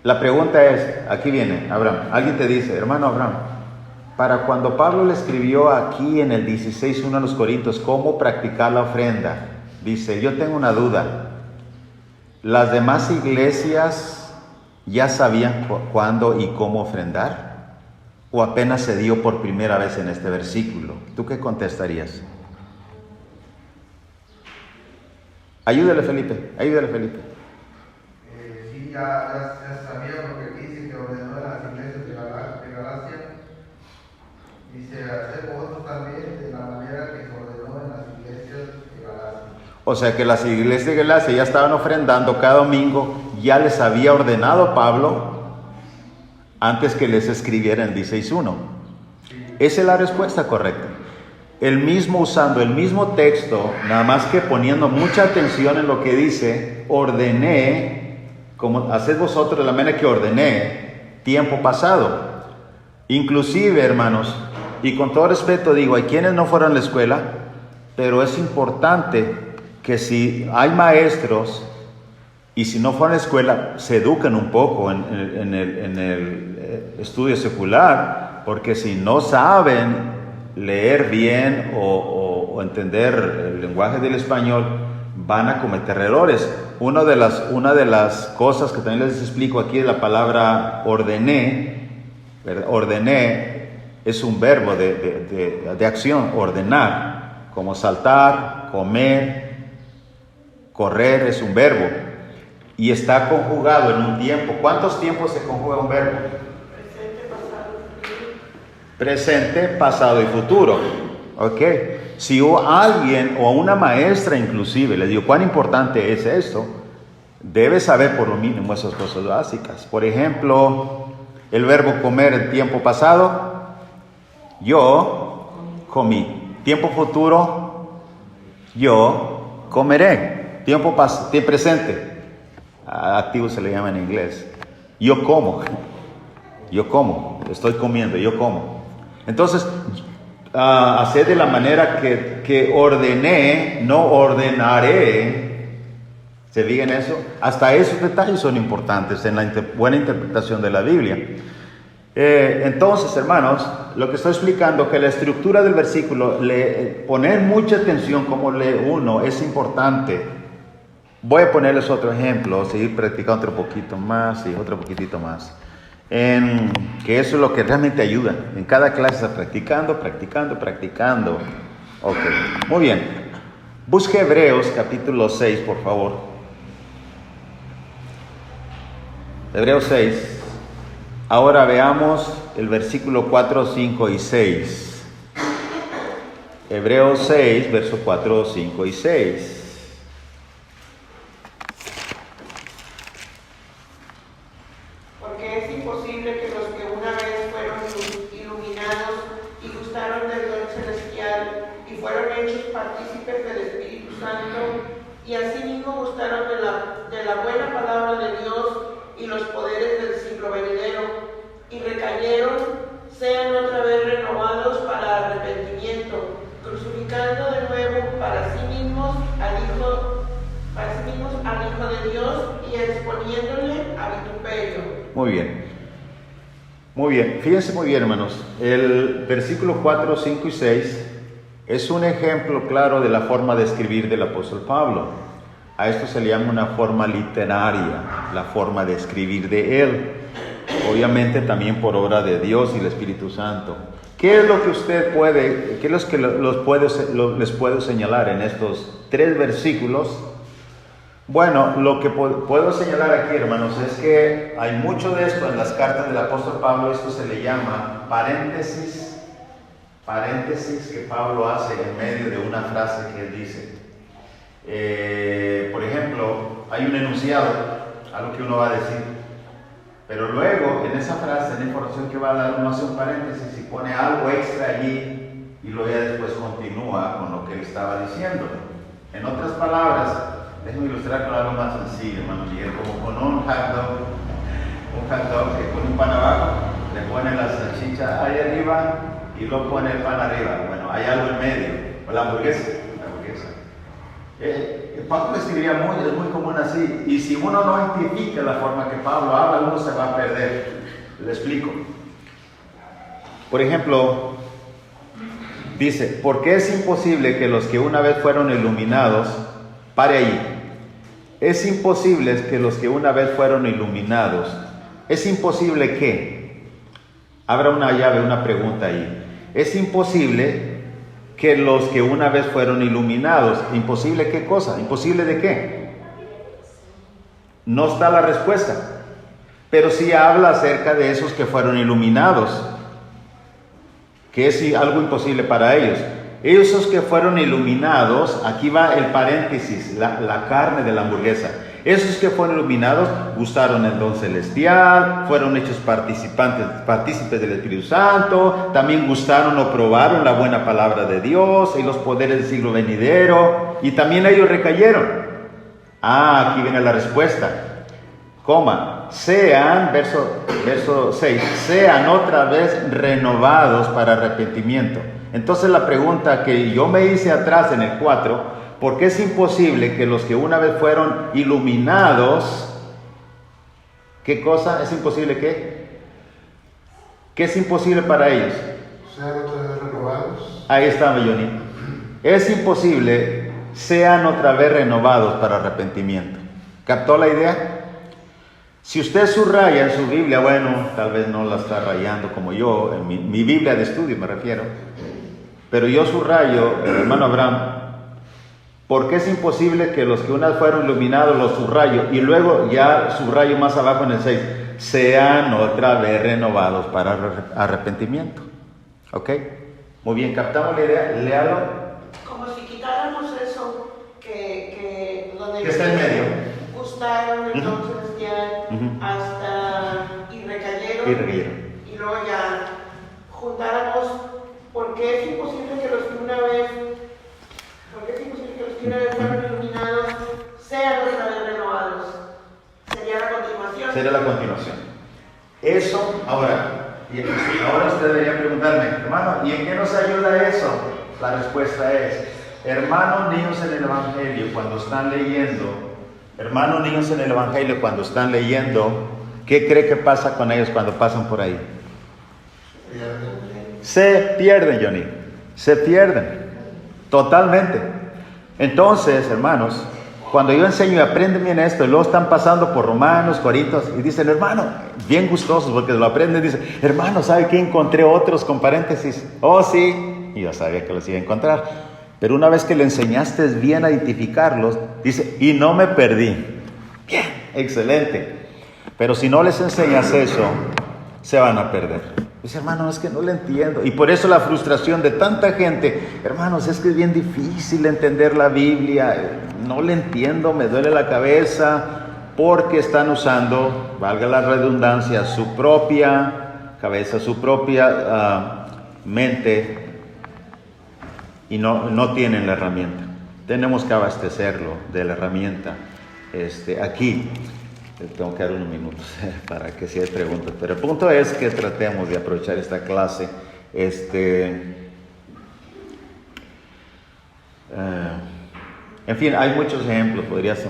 La pregunta es, aquí viene, Abraham, alguien te dice, hermano Abraham, para cuando Pablo le escribió aquí en el 16:1 a los Corintios, ¿cómo practicar la ofrenda? Dice, yo tengo una duda, ¿las demás iglesias ya sabían cuándo y cómo ofrendar? ¿O apenas se dio por primera vez en este versículo? ¿Tú qué contestarías? Ayúdale, Felipe. Sí, ya sabía, porque aquí dice que ordenó a las iglesias de Galacia. Dice, hacer vosotros también de la manera que se ordenó en las iglesias de Galacia. O sea que las iglesias de Galacia ya estaban ofrendando cada domingo, ya les había ordenado Pablo antes que les escribiera en 16:1. Esa es la respuesta correcta. Usando el mismo texto, nada más que poniendo mucha atención en lo que dice, ordené, como haced vosotros de la manera que ordené, tiempo pasado. Inclusive, hermanos, y con todo respeto digo, hay quienes no fueron a la escuela, pero es importante que si hay maestros y si no fueron a la escuela, se eduquen un poco en el estudio secular, porque si no saben leer bien o entender el lenguaje del español, van a cometer errores. Una de las cosas que también les explico aquí es la palabra ordené, ¿verdad? Ordené es un verbo de acción, ordenar, como saltar, comer, correr es un verbo y está conjugado en un tiempo. ¿Cuántos tiempos se conjuga un verbo? Presente, pasado y futuro. ¿Ok? Si alguien o una maestra inclusive le digo cuán importante es esto, debe saber por lo mínimo esas cosas básicas. Por ejemplo, el verbo comer en tiempo pasado, yo comí. Tiempo futuro, yo comeré. Tiempo presente, activo se le llama en inglés. Yo como, estoy comiendo, yo como. Entonces, hacer de la manera que ordené, no ordenaré. ¿Se fijan eso? Hasta esos detalles son importantes en la buena interpretación de la Biblia. Entonces, hermanos, lo que estoy explicando, que la estructura del versículo, poner mucha atención como lee uno, es importante. Voy a ponerles otro ejemplo, seguir practicando otro poquito más y otro poquitito más. Que eso es lo que realmente ayuda. En cada clase está practicando. Ok, muy bien. Busque Hebreos capítulo 6, por favor. Hebreos 6. Ahora veamos el versículo 4, 5 y 6. Hebreos 6, versos 4, 5 y 6. Porque es imposible que los que una vez fueron iluminados y gustaron del don celestial y fueron hechos partícipes del Espíritu Santo y asimismo gustaron de la buena palabra de Dios y los poderes del siglo venidero y recayeron, sean otra vez renovados para arrepentimiento, crucificando de nuevo para sí mismos al Hijo de Dios y exponiéndole a vituperio. Muy bien. Muy bien. Fíjense muy bien, hermanos. El versículo 4, 5 y 6 es un ejemplo claro de la forma de escribir del apóstol Pablo. A esto se le llama una forma literaria, la forma de escribir de él. Obviamente también por obra de Dios y el Espíritu Santo. ¿Qué es lo que usted puede, qué es lo que les puedo señalar en estos 3 versículos? Bueno, lo que puedo señalar aquí, hermanos, es que hay mucho de esto en las cartas del apóstol Pablo. Esto se le llama paréntesis que Pablo hace en medio de una frase que él dice. Por ejemplo, hay un enunciado, algo que uno va a decir, pero luego en esa frase, en la información que va a dar, uno hace un paréntesis y pone algo extra allí y luego ya después continúa con lo que él estaba diciendo. En otras palabras, déjenme ilustrar con algo más sencillo, hermano Miguel, como con un hot dog que pone un pan abajo, le pone la salchicha ahí arriba y luego pone el pan arriba. Bueno, hay algo en medio, o la hamburguesa. Pablo escribiría es muy común así, y si uno no identifica la forma que Pablo habla, uno se va a perder. Le explico. Por ejemplo, dice, porque es imposible que los que una vez fueron iluminados, pare ahí, es imposible que los que una vez fueron iluminados, es imposible que, abra una llave, una pregunta ahí, es imposible que los que una vez fueron iluminados. ¿Imposible qué cosa? ¿Imposible de qué? No está la respuesta, pero sí habla acerca de esos que fueron iluminados, que es algo imposible para ellos. Esos que fueron iluminados, aquí va el paréntesis, la carne de la hamburguesa. Esos que fueron iluminados gustaron el don celestial, fueron hechos partícipes del Espíritu Santo, también gustaron o probaron la buena palabra de Dios y los poderes del siglo venidero, y también ellos recayeron. Aquí viene la respuesta. Sean, verso 6, sean otra vez renovados para arrepentimiento. Entonces la pregunta que yo me hice atrás en el 4, ¿por qué es imposible que los que una vez fueron iluminados, qué cosa? ¿Es imposible qué? ¿Qué es imposible para ellos? Sean otra vez renovados. Ahí está, Johnny. Es imposible, sean otra vez renovados para arrepentimiento. ¿Captó la idea? Si usted subraya en su Biblia, bueno, tal vez no la está rayando como yo, en mi Biblia de estudio me refiero, pero yo subrayo, el hermano Abraham, porque es imposible que los que una vez fueron iluminados los subrayo, y luego ya subrayo más abajo en el 6, sean otra vez renovados para arrepentimiento. ¿Ok? Muy bien, ¿captamos la idea? Léalo. Como si quitáramos eso que donde Que está en medio. Gustaron el don celestial hasta y recayeron. Y luego ya juntáramos, porque es imposible que los que una vez fueron iluminados sean otra vez renovados. Sería la continuación. Sería la continuación. Eso, ahora usted debería preguntarme, hermano, ¿y en qué nos ayuda eso? La respuesta es, hermanos niños en el Evangelio, cuando están leyendo, ¿qué cree que pasa con ellos cuando pasan por ahí? Se pierden, Johnny. Se pierden. Totalmente. Entonces, hermanos, cuando yo enseño y aprenden bien esto, y luego están pasando por Romanos, Corintios, y dicen, hermano, bien gustosos porque lo aprenden, dicen, hermano, ¿sabe qué? Encontré otros con paréntesis. Oh, sí. Y yo sabía que los iba a encontrar. Pero una vez que le enseñaste bien a identificarlos, dice, y no me perdí. Bien, excelente. Pero si no les enseñas eso, se van a perder. Dice, hermano, es que no le entiendo. Y por eso la frustración de tanta gente. Hermanos, es que es bien difícil entender la Biblia. No le entiendo, me duele la cabeza. Porque están usando, valga la redundancia, su propia cabeza, su propia mente. Y no tienen la herramienta. Tenemos que abastecerlo de la herramienta. Aquí tengo que dar unos minutos para que si hay preguntas. Pero el punto es que tratemos de aprovechar esta clase. En fin, hay muchos ejemplos. Podríamos...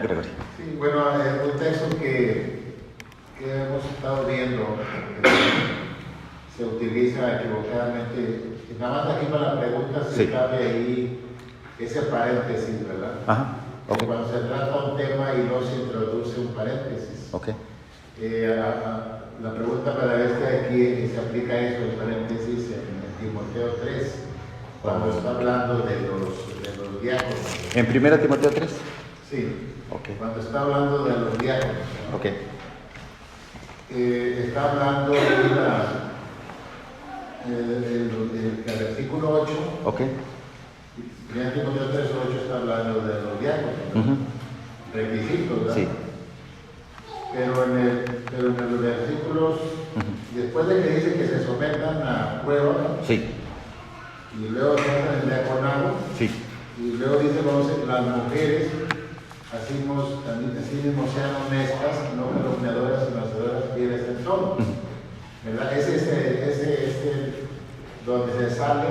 Gregorio. Sí, bueno, un texto que hemos estado viendo se utiliza equivocadamente. Nada más aquí para la pregunta si cabe ahí ese paréntesis, ¿verdad? Ajá. Okay. Cuando se trata un tema y no se introduce un paréntesis. Okay. La pregunta para aquí se aplica eso, el paréntesis en Timoteo 3, cuando está hablando de los diáconos. ¿En 1 Timoteo 3? Sí. Okay. Cuando está hablando de los diáconos. Okay. Está hablando el versículo 8. Okay. 1 Timoteo 3, 8 está hablando de los diáconos, requisitos, ¿verdad? Sí. Pero en los versículos, después de que dice que se sometan a prueba, sí. Y luego tratan el diaconado, sí. Y luego dice, las mujeres, así mismo sean honestas, no calumniadoras, sino hacedoras fieles en todo. ¿Verdad? Ese donde se sale,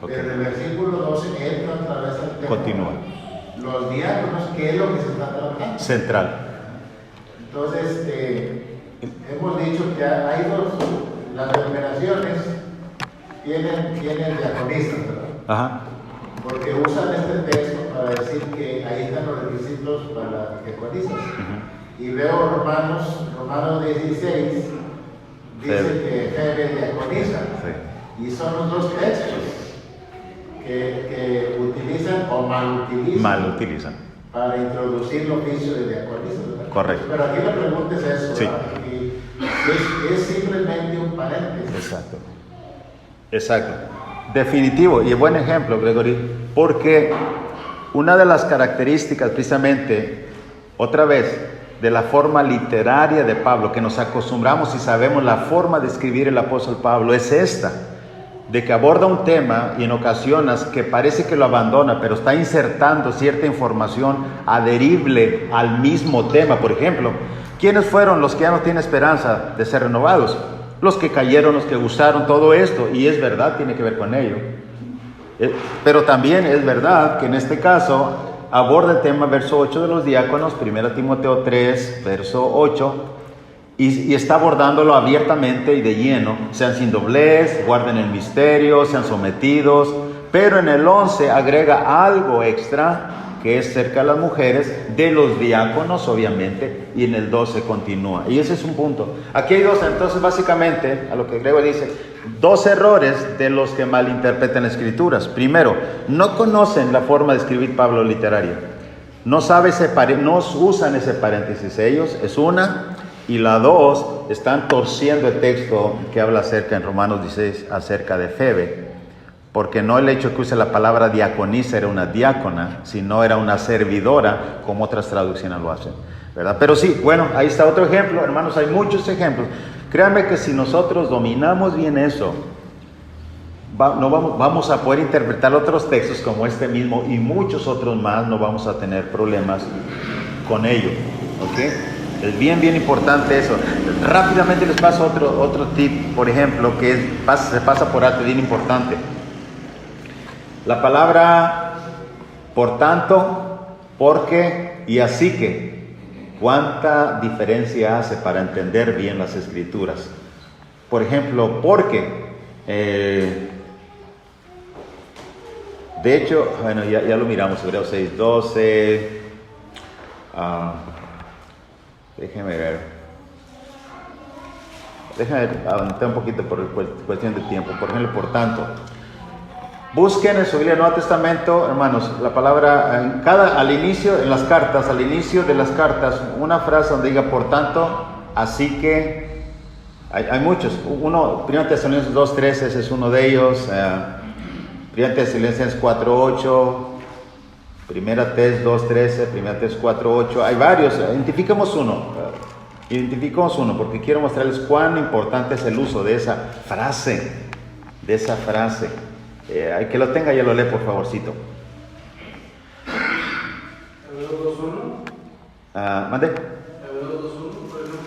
okay. Desde el versículo 12 entra otra vez al tema. Continúa. Los diáconos, ¿qué es lo que se está tratando? Central. Entonces, hemos dicho que hay las denominaciones tienen diaconistas, ¿verdad? Ajá. Porque usan este texto para decir que ahí están los requisitos para las diaconisas. Y veo Romanos 16, dice que Febe diaconiza. Sí. Y son los dos textos que utilizan o mal utilizan para introducir el oficio de diaconisa, ¿verdad? Correcto. Pero aquí la pregunta es eso, sí. Y es simplemente un paréntesis. Exacto. Definitivo y buen ejemplo, Gregory, porque una de las características precisamente, otra vez, de la forma literaria de Pablo, que nos acostumbramos y sabemos la forma de escribir el apóstol Pablo, es esta, de que aborda un tema y en ocasiones que parece que lo abandona, pero está insertando cierta información adherible al mismo tema. Por ejemplo, ¿quiénes fueron los que ya no tienen esperanza de ser renovados? Los que cayeron, los que gustaron, todo esto, y es verdad, tiene que ver con ello. Pero también es verdad que en este caso aborda el tema, verso 8 de los diáconos, 1 Timoteo 3, verso 8, y está abordándolo abiertamente y de lleno. Sean sin doblez, guarden el misterio, sean sometidos, pero en el 11 agrega algo extra, que es cerca de las mujeres, de los diáconos, obviamente, y en el 12 continúa. Y ese es un punto. Aquí hay dos, entonces, básicamente, a lo que Gregorio dice, dos errores de los que malinterpretan las escrituras. Primero, no conocen la forma de escribir Pablo literaria. No usan ese paréntesis ellos, es una. Y la dos, están torciendo el texto que habla acerca en Romanos 16, acerca de Febe. Porque no el hecho que use la palabra diaconisa era una diácona, sino era una servidora, como otras traducciones lo hacen, ¿verdad? Pero sí, bueno, ahí está otro ejemplo, hermanos, hay muchos ejemplos. Créanme que si nosotros dominamos bien eso, vamos a poder interpretar otros textos como este mismo y muchos otros más, no vamos a tener problemas con ello, ¿ok? Es bien importante eso. Rápidamente les paso otro tip, por ejemplo, que se pasa por alto, bien importante. La palabra por tanto, porque y así que, ¿cuánta diferencia hace para entender bien las escrituras? Por ejemplo, porque, de hecho, bueno, ya lo miramos, Hebreos 6:12, déjeme avanzar un poquito por cuestión de tiempo. Por ejemplo, por tanto, Busquen en su Biblia Nuevo Testamento, hermanos, la palabra, al inicio, en las cartas, al inicio de las cartas, una frase donde diga, por tanto, así que, hay muchos. Uno, 1 Tesalonicenses 2:13, ese es uno de ellos. 1 Tesalonicenses 4:8, 1 Tes 2:13, 1 Tes 4:8, hay varios. Identificamos uno, porque quiero mostrarles cuán importante es el uso de esa frase, Hay que lo tenga, ya lo lee, por favorcito. Hebreos 2:1. ¿Mande? Hebreos 2:1, por ejemplo.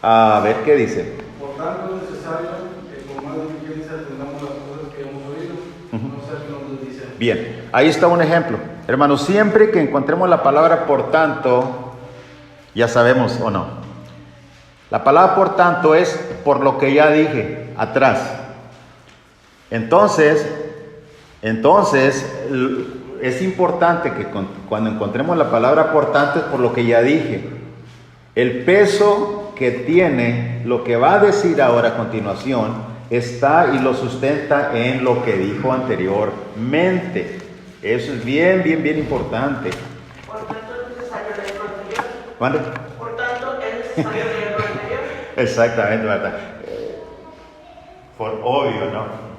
A ver, ¿qué dice? Por tanto, es necesario que con más diligencia atendamos las cosas que hemos oído, no sea que nos desdicen. Bien, ahí está un ejemplo. Hermanos, siempre que encontremos la palabra por tanto, ya sabemos o no. La palabra por tanto es por lo que ya dije atrás. Entonces es importante que cuando encontremos la palabra por tanto es por lo que ya dije. El peso que tiene lo que va a decir ahora a continuación está y lo sustenta en lo que dijo anteriormente. Eso es bien importante. Por tanto, es necesario leer lo anterior. ¿Cuándo? Por tanto, es necesario leer lo anterior. Exactamente, ¿verdad? Por obvio, ¿no?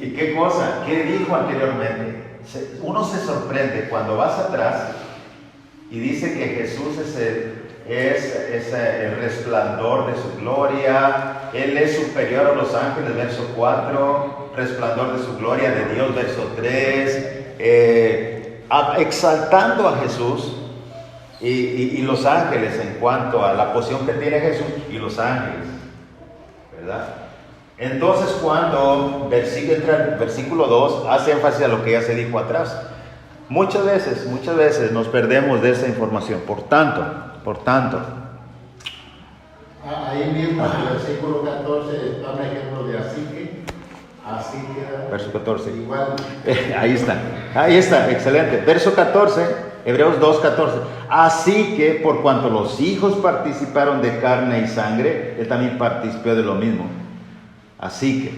¿Y qué cosa? ¿Qué dijo anteriormente? Uno se sorprende cuando vas atrás y dice que Jesús es el resplandor de su gloria, Él es superior a los ángeles, verso 4, resplandor de su gloria de Dios, verso 3, exaltando a Jesús y los ángeles en cuanto a la posición que tiene Jesús y los ángeles, ¿verdad? Entonces cuando entra el versículo 2, hace énfasis a lo que ya se dijo atrás. Muchas veces nos perdemos de esa información. Por tanto. Ahí mismo en el versículo 14 está un ejemplo de así que. Verso 14. Igual. Ahí está, excelente. Verso 14, Hebreos 2:14. Así que por cuanto los hijos participaron de carne y sangre, Él también participó de lo mismo. Así que,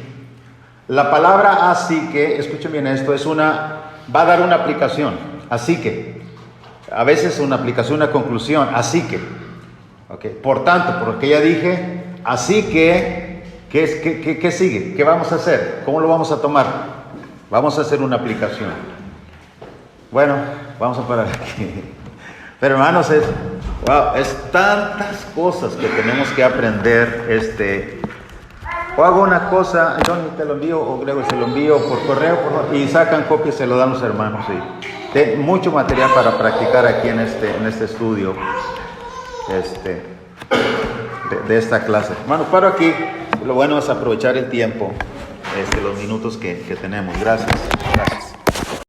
la palabra así que, escuchen bien esto, va a dar una aplicación. Así que, a veces una aplicación, una conclusión. Así que, okay. Por tanto, por lo que ya dije, así que, ¿qué sigue? ¿Qué vamos a hacer? ¿Cómo lo vamos a tomar? Vamos a hacer una aplicación. Bueno, vamos a parar aquí. Pero hermanos, es tantas cosas que tenemos que aprender. O hago una cosa, Johnny te lo envío, o Grego se lo envío por correo, y sacan copias y se lo dan los hermanos. Sí. Mucho material para practicar aquí en este estudio de esta clase. Hermano, paro aquí. Lo bueno es aprovechar el tiempo, los minutos que tenemos. Gracias.